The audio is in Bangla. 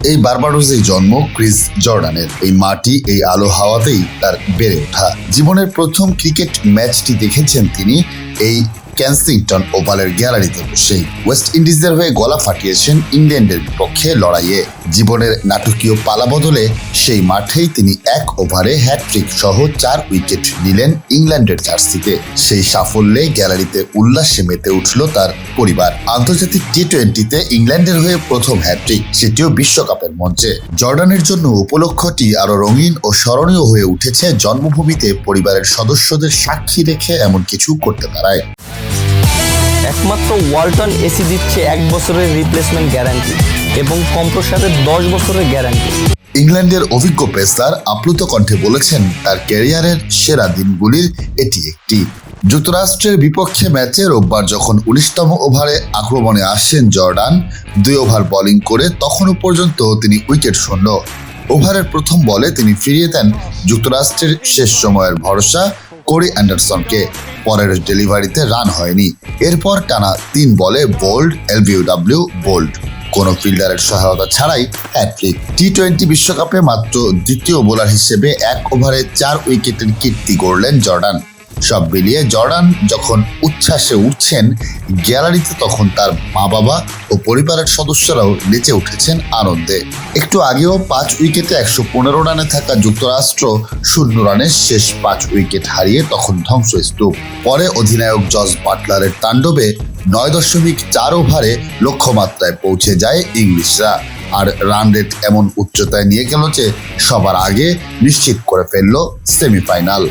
এই বার্বাডোসেই জন্ম ক্রিস জর্ডানের। এই মাটি, এই আলো হাওয়াতেই তার বেড়ে ওঠা। জীবনের প্রথম ক্রিকেট ম্যাচটি দেখেছেন তিনি এই কেনসিংটন ওভালের গ্যালারিতে বসেই। ওয়েস্ট ইন্ডিজের হয়ে গলা ফাটিয়েছেন ইংল্যান্ডের বিপক্ষে লড়াইয়ে। জীবনের নাটকীয় পালা বদলে সেই মাঠেই তিনি 1 ওভারে হ্যাটট্রিক সহ 4 উইকেট নিলেন ইংল্যান্ডের জার্সিতে। সেই সাফল্যে গ্যালারিতে উল্লাসে মেতে উঠল তার পরিবার। আন্তর্জাতিক টি-20তে ইংল্যান্ডের হয়ে প্রথম হ্যাটট্রিক, সেটিও বিশ্বকাপের মঞ্চে। জর্ডানের জন্য উপলক্ষটি আরো রঙিন ও স্মরণীয় হয়ে উঠেছে। জন্মভূমিতে পরিবারের সদস্যদের সাক্ষী রেখে এমন কিছু করতে পারায়। একমাত্র ওয়ালটন এসি দিচ্ছে 1 বছরের রিপ্লেসমেন্ট গ্যারান্টি এবং কম্প্রেসারের 10 বছরের গ্যারান্টি। ইংল্যান্ডের অভিজ্ঞ পেসার আপ্লুত কণ্ঠে বলেছেন, তার ক্যারিয়ারের সেরা দিনগুলির এটি একটি। যুক্তরাষ্ট্রের বিপক্ষে ম্যাচে রোববার যখন 19তম ওভারে আক্রমণে আসেন জর্ডান, 2 ওভার বোলিং করে তখনও পর্যন্ত তিনি উইকেট শূন্য। ওভারের প্রথম বলে তিনি ফিরিয়ে দেন যুক্তরাষ্ট্রের শেষ সময়ের ভরসা কোরি অ্যান্ডারসনকে। পরের ডেলিভারিতে রান হয়নি। এরপর টানা 3 বলে বোল্ড, এলবিডব্লিউ বোল্ড, কোনো ফিল্ডারের সহায়তা ছাড়াই হ্যাটট্রিক। টি-20 বিশ্বকাপে মাত্র দ্বিতীয় বোলার হিসেবে 1 ওভারে 4 উইকেটের কীর্তি গড়লেন জর্ডান। সব মিলিয়ে জর্ডান যখন উচ্ছ্বাসে উঠছেন গ্যালারিতে, তখন তার মা-বাবা ও পরিবারের সদস্যরাও নেচে উঠেছেন আনন্দে। একটু আগেও 5 উইকেটে 115 রানে থাকা যুক্তরাষ্ট্র 0 রানে শেষ 5 উইকেট হারিয়ে তখন ধ্বংসস্তূপ। পরে অধিনায়ক জস বাটলারের তাণ্ডবে 9.4 ওভারে লক্ষ্যমাত্রায় পৌঁছে যায় ইংলিশরা। আর রান রেট এমন উচ্চতায় নিয়ে গেল যে সবার আগে নিশ্চিত করে ফেলল সেমিফাইনাল।